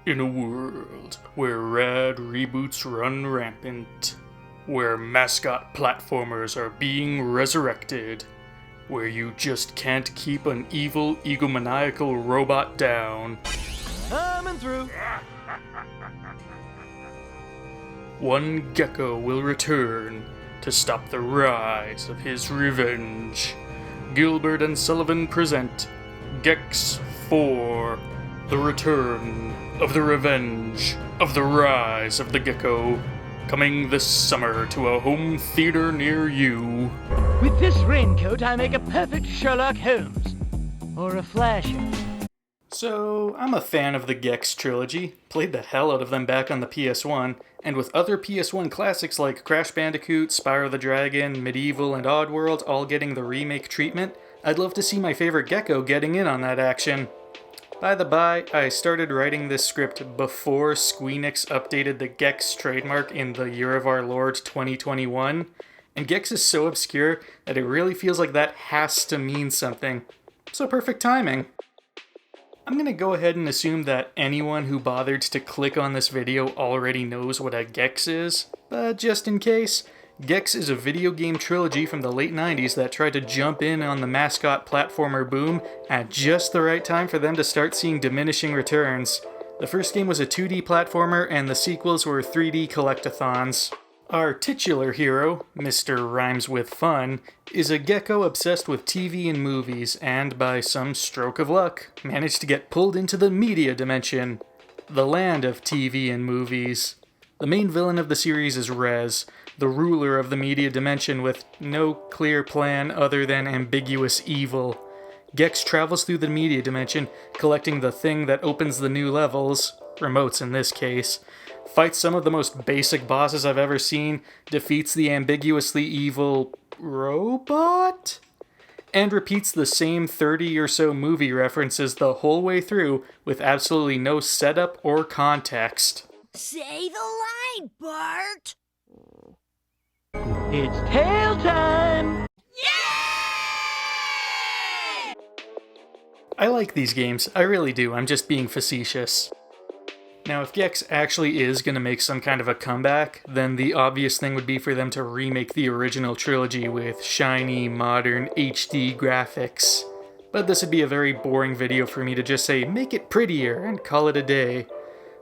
In a world where rad reboots run rampant, where mascot platformers are being resurrected, where you just can't keep an evil, egomaniacal robot down. Coming through. One gecko will return to stop the rise of his revenge. Gilbert and Sullivan present Gex 4, The Return of the Revenge of the Rise of the Gecko, coming this summer to a home theater near you. With this raincoat, I make a perfect Sherlock Holmes. Or a Flasher. So, I'm a fan of the Gex trilogy, played the hell out of them back on the PS1, and with other PS1 classics like Crash Bandicoot, Spyro the Dragon, Medieval, and Oddworld all getting the remake treatment, I'd love to see my favorite gecko getting in on that action. By the by, I started writing this script before Squeenix updated the Gex trademark in the year of our Lord 2021, and Gex is so obscure that it really feels like that has to mean something. So perfect timing. I'm going to go ahead and assume that anyone who bothered to click on this video already knows what a Gex is, but just in case, Gex is a video game trilogy from the late 90s that tried to jump in on the mascot platformer boom at just the right time for them to start seeing diminishing returns. The first game was a 2D platformer and the sequels were 3D collectathons. Our titular hero, Mr. Rhymes with Fun, is a gecko obsessed with TV and movies and, by some stroke of luck, managed to get pulled into the media dimension, the land of TV and movies. The main villain of the series is Rez, the ruler of the media dimension with no clear plan other than ambiguous evil. Gex travels through the media dimension, collecting the thing that opens the new levels, remotes in this case, fights some of the most basic bosses I've ever seen, defeats the ambiguously evil robot, and repeats the same 30 or so movie references the whole way through with absolutely no setup or context. Say the line, Bart! It's tail time! Yay! I like these games, I really do, I'm just being facetious. Now, if Gex actually is going to make some kind of a comeback, then the obvious thing would be for them to remake the original trilogy with shiny, modern, HD graphics. But this would be a very boring video for me to just say, make it prettier, and call it a day.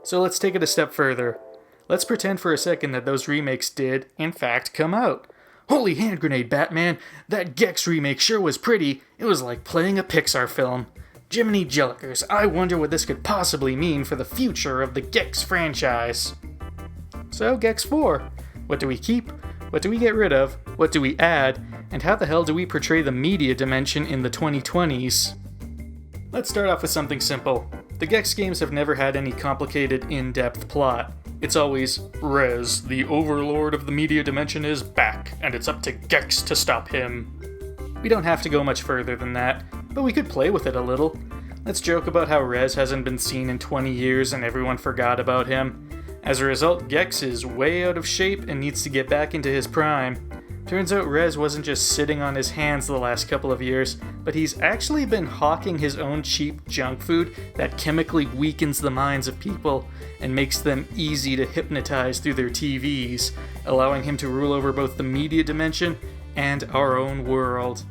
So let's take it a step further. Let's pretend for a second that those remakes did, in fact, come out. Holy hand grenade, Batman! That Gex remake sure was pretty. It was like playing a Pixar film. Jiminy Jellikers, I wonder what this could possibly mean for the future of the Gex franchise. So, Gex 4. What do we keep? What do we get rid of? What do we add? And how the hell do we portray the media dimension in the 2020s? Let's start off with something simple. The Gex games have never had any complicated, in-depth plot. It's always, Rez, the overlord of the media dimension is back, and it's up to Gex to stop him. We don't have to go much further than that, but we could play with it a little. Let's joke about how Rez hasn't been seen in 20 years and everyone forgot about him. As a result, Gex is way out of shape and needs to get back into his prime. Turns out Rez wasn't just sitting on his hands the last couple of years, but he's actually been hawking his own cheap junk food that chemically weakens the minds of people and makes them easy to hypnotize through their TVs, allowing him to rule over both the media dimension and our own world.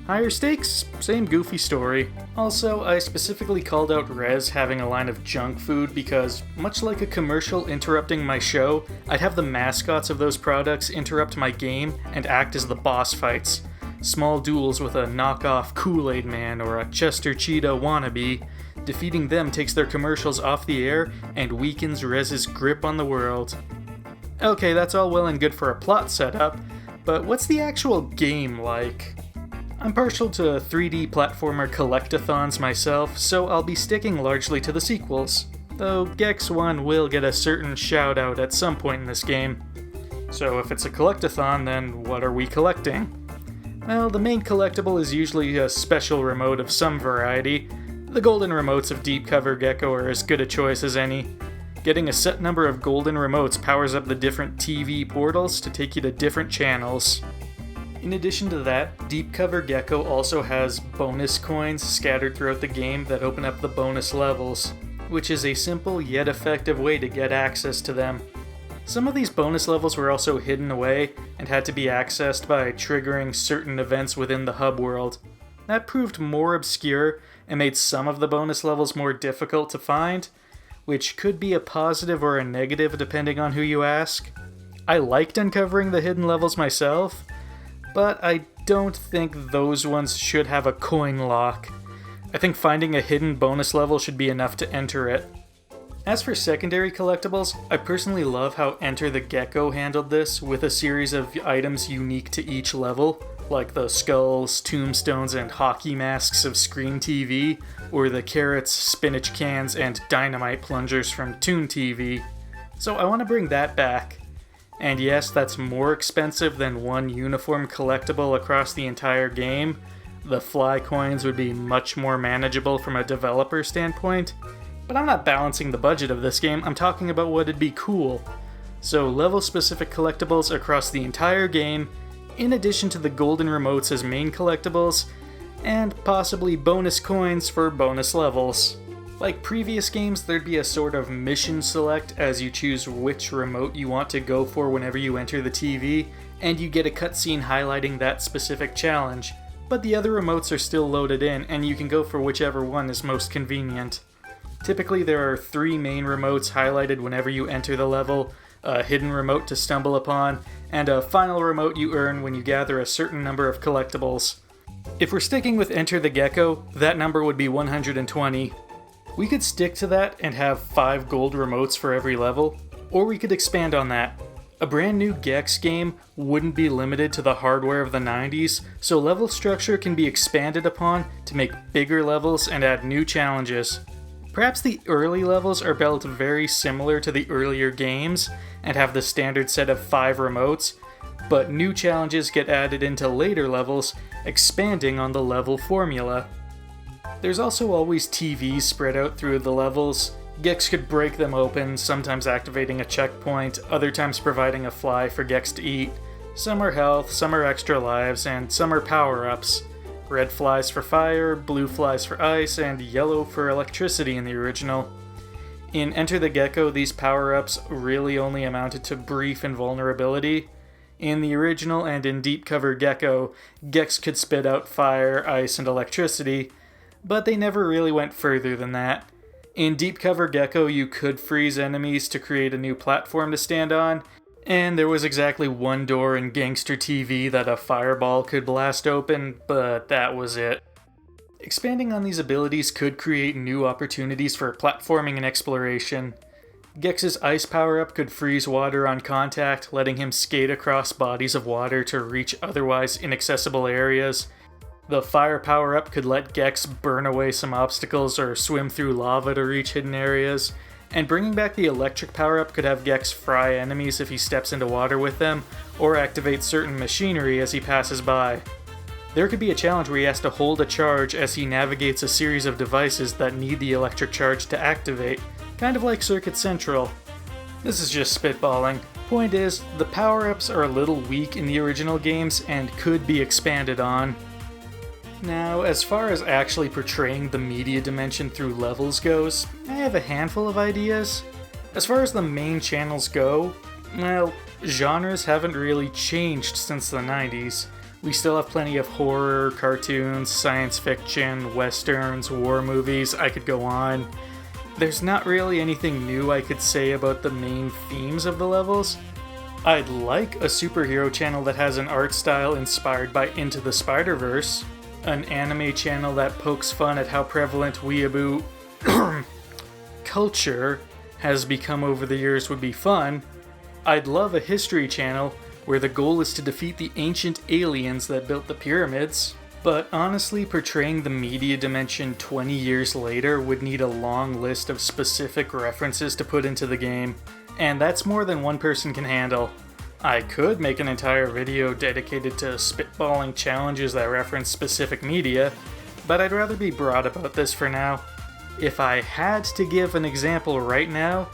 Higher stakes, same goofy story. Also, I specifically called out Rez having a line of junk food because, much like a commercial interrupting my show, I'd have the mascots of those products interrupt my game and act as the boss fights. Small duels with a knockoff Kool-Aid Man or a Chester Cheetah wannabe. Defeating them takes their commercials off the air and weakens Rez's grip on the world. Okay, that's all well and good for a plot setup, but what's the actual game like? I'm partial to 3D platformer collectathons myself, so I'll be sticking largely to the sequels, though Gex 1 will get a certain shout out at some point in this game. So if it's a collectathon, then what are we collecting? Well, the main collectible is usually a special remote of some variety. The golden remotes of Deep Cover Gecko are as good a choice as any. Getting a set number of golden remotes powers up the different TV portals to take you to different channels. In addition to that, Deep Cover Gecko also has bonus coins scattered throughout the game that open up the bonus levels. which is a simple yet effective way to get access to them. Some of these bonus levels were also hidden away and had to be accessed by triggering certain events within the hub world. That proved more obscure and made some of the bonus levels more difficult to find, which could be a positive or a negative depending on who you ask. I liked uncovering the hidden levels myself, but I don't think those ones should have a coin lock. I think finding a hidden bonus level should be enough to enter it. As for secondary collectibles, I personally love how Enter the Gecko handled this with a series of items unique to each level, like the skulls, tombstones, and hockey masks of Screen TV, or the carrots, spinach cans, and dynamite plungers from Toon TV. So I want to bring that back. And yes, that's more expensive than one uniform collectible across the entire game. The fly coins would be much more manageable from a developer standpoint. But I'm not balancing the budget of this game, I'm talking about what'd be cool. So level-specific collectibles across the entire game, in addition to the golden remotes as main collectibles, and possibly bonus coins for bonus levels. Like previous games, there'd be a sort of mission select as you choose which remote you want to go for whenever you enter the TV, and you get a cutscene highlighting that specific challenge. But the other remotes are still loaded in, and you can go for whichever one is most convenient. Typically there are 3 main remotes highlighted whenever you enter the level, a hidden remote to stumble upon, and a final remote you earn when you gather a certain number of collectibles. If we're sticking with Enter the Gecko, that number would be 120. We could stick to that and have 5 gold remotes for every level, or we could expand on that. A brand new Gex game wouldn't be limited to the hardware of the 90s, so level structure can be expanded upon to make bigger levels and add new challenges. Perhaps the early levels are built very similar to the earlier games and have the standard set of 5 remotes, but new challenges get added into later levels, expanding on the level formula. There's also always TVs spread out through the levels. Gex could break them open, sometimes activating a checkpoint, other times providing a fly for Gex to eat. Some are health, some are extra lives, and some are power-ups. Red flies for fire, blue flies for ice, and yellow for electricity in the original. In Enter the Gecko, these power-ups really only amounted to brief invulnerability. In the original and in Deep Cover Gecko, Gex could spit out fire, ice, and electricity, but they never really went further than that. In Deep Cover Gecko, you could freeze enemies to create a new platform to stand on, and there was exactly one door in Gangster TV that a fireball could blast open, but that was it. Expanding on these abilities could create new opportunities for platforming and exploration. Gex's ice power-up could freeze water on contact, letting him skate across bodies of water to reach otherwise inaccessible areas. The fire power-up could let Gex burn away some obstacles or swim through lava to reach hidden areas. And bringing back the electric power-up could have Gex fry enemies if he steps into water with them, or activate certain machinery as he passes by. There could be a challenge where he has to hold a charge as he navigates a series of devices that need the electric charge to activate, kind of like Circuit Central. This is just spitballing. Point is, the power-ups are a little weak in the original games and could be expanded on. Now, as far as actually portraying the media dimension through levels goes, I have a handful of ideas. As far as the main channels go, well, genres haven't really changed since the 90s. We still have plenty of horror, cartoons, science fiction, westerns, war movies, I could go on. There's not really anything new I could say about the main themes of the levels. I'd like a superhero channel that has an art style inspired by Into the Spider-Verse. An anime channel that pokes fun at how prevalent weeaboo culture has become over the years would be fun. I'd love a history channel where the goal is to defeat the ancient aliens that built the pyramids. But honestly, portraying the media dimension 20 years later would need a long list of specific references to put into the game, and that's more than one person can handle. I could make an entire video dedicated to spitballing challenges that reference specific media, but I'd rather be broad about this for now. If I had to give an example right now,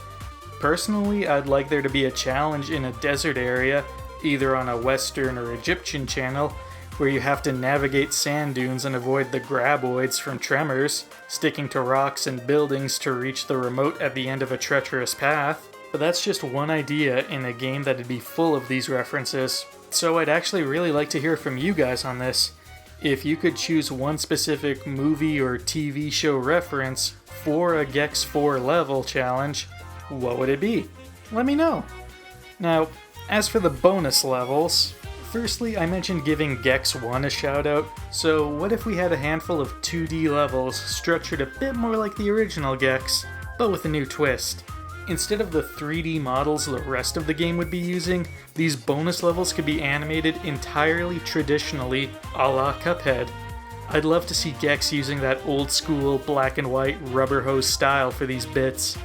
personally I'd like there to be a challenge in a desert area, either on a Western or Egyptian channel, where you have to navigate sand dunes and avoid the graboids from Tremors, sticking to rocks and buildings to reach the remote at the end of a treacherous path. But that's just one idea in a game that'd be full of these references, so I'd actually really like to hear from you guys on this. If you could choose one specific movie or TV show reference for a Gex 4 level challenge, what would it be? Let me know. Now, as for the bonus levels, firstly, I mentioned giving Gex 1 a shout out, so what if we had a handful of 2D levels structured a bit more like the original Gex, but with a new twist? Instead of the 3D models the rest of the game would be using, these bonus levels could be animated entirely traditionally, a la Cuphead. I'd love to see Gex using that old school black and white rubber hose style for these bits.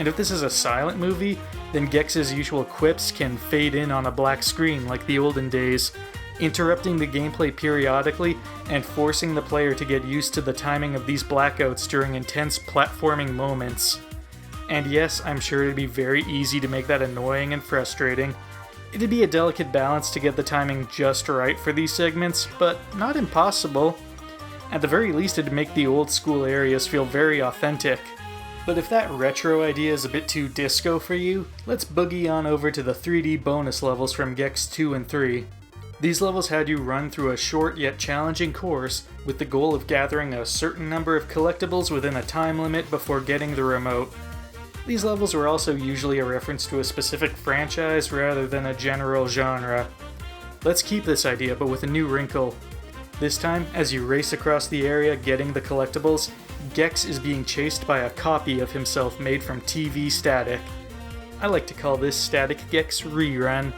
And if this is a silent movie, then Gex's usual quips can fade in on a black screen like the olden days, interrupting the gameplay periodically and forcing the player to get used to the timing of these blackouts during intense platforming moments. And yes, I'm sure it'd be very easy to make that annoying and frustrating. It'd be a delicate balance to get the timing just right for these segments, but not impossible. At the very least, it'd make the old school areas feel very authentic. But if that retro idea is a bit too disco for you, let's boogie on over to the 3D bonus levels from Gex 2 and 3. These levels had you run through a short yet challenging course with the goal of gathering a certain number of collectibles within a time limit before getting the remote. These levels were also usually a reference to a specific franchise rather than a general genre. Let's keep this idea, but with a new wrinkle. This time, as you race across the area getting the collectibles, Gex is being chased by a copy of himself made from TV static. I like to call this Static Gex Rerun.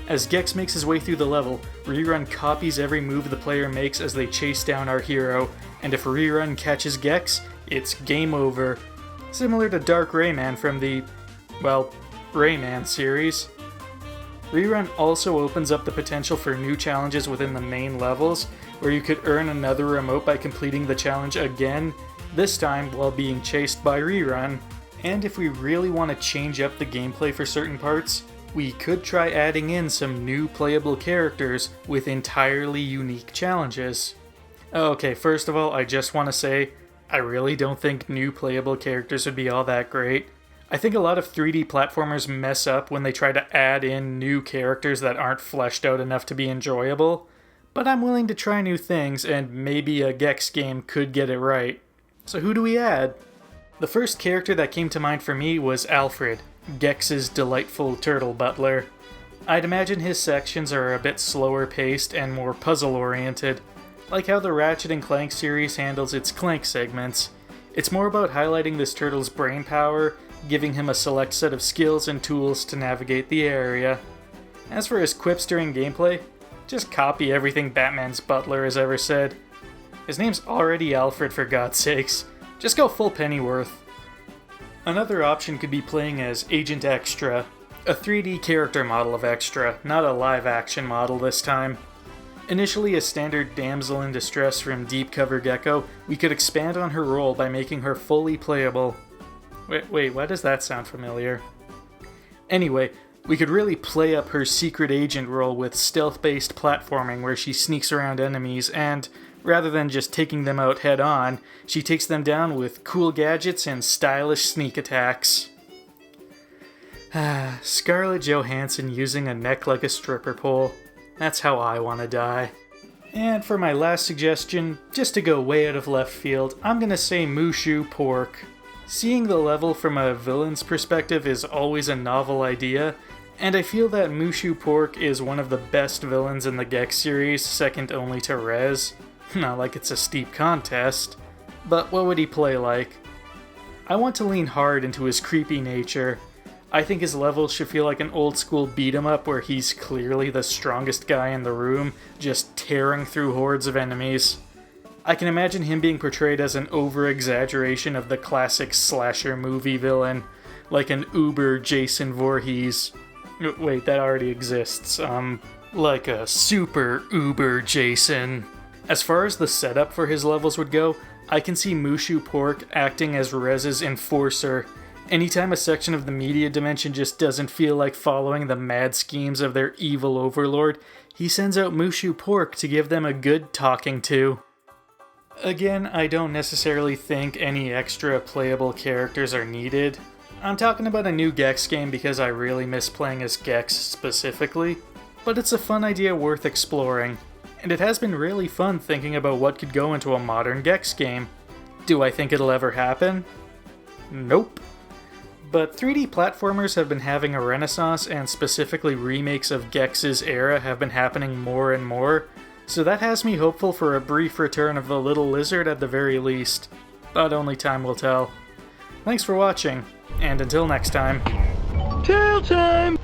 As Gex makes his way through the level, Rerun copies every move the player makes as they chase down our hero, and if Rerun catches Gex, it's game over. Similar to Dark Rayman from the, Rayman series. Rerun also opens up the potential for new challenges within the main levels, where you could earn another remote by completing the challenge again, this time while being chased by Rerun. And if we really want to change up the gameplay for certain parts, we could try adding in some new playable characters with entirely unique challenges. Okay, first of all, I just want to say, I really don't think new playable characters would be all that great. I think a lot of 3D platformers mess up when they try to add in new characters that aren't fleshed out enough to be enjoyable, but I'm willing to try new things, and maybe a Gex game could get it right. So who do we add? The first character that came to mind for me was Alfred, Gex's delightful turtle butler. I'd imagine his sections are a bit slower paced and more puzzle oriented, like how the Ratchet & Clank series handles its Clank segments. It's more about highlighting this turtle's brain power, giving him a select set of skills and tools to navigate the area. As for his quips during gameplay, just copy everything Batman's butler has ever said. His name's already Alfred, for God's sakes. Just go full Pennyworth. Another option could be playing as Agent Extra, a 3D character model of Extra, not a live-action model this time. Initially a standard damsel in distress from Deep Cover Gecko, we could expand on her role by making her fully playable. Wait, why does that sound familiar? Anyway, we could really play up her secret agent role with stealth-based platforming where she sneaks around enemies and, rather than just taking them out head-on, she takes them down with cool gadgets and stylish sneak attacks. Scarlett Johansson using a neck like a stripper pole. That's how I want to die. And for my last suggestion, just to go way out of left field, I'm gonna say Mushu Pork. Seeing the level from a villain's perspective is always a novel idea, and I feel that Mushu Pork is one of the best villains in the Gex series, second only to Rez. Not like it's a steep contest, but what would he play like? I want to lean hard into his creepy nature. I think his levels should feel like an old school beat 'em up where he's clearly the strongest guy in the room, just tearing through hordes of enemies. I can imagine him being portrayed as an over-exaggeration of the classic slasher movie villain, like an uber Jason Voorhees. Wait, that already exists. Like a super uber Jason. As far as the setup for his levels would go, I can see Mushu Pork acting as Rez's enforcer, Anytime a section of the media dimension just doesn't feel like following the mad schemes of their evil overlord, he sends out Mushu Pork to give them a good talking to. Again, I don't necessarily think any extra playable characters are needed. I'm talking about a new Gex game because I really miss playing as Gex specifically, but it's a fun idea worth exploring, and it has been really fun thinking about what could go into a modern Gex game. Do I think it'll ever happen? Nope. But 3D platformers have been having a renaissance, and specifically remakes of Gex's era have been happening more and more, so that has me hopeful for a brief return of the Little Lizard at the very least. But only time will tell. Thanks for watching, and until next time. Tail time!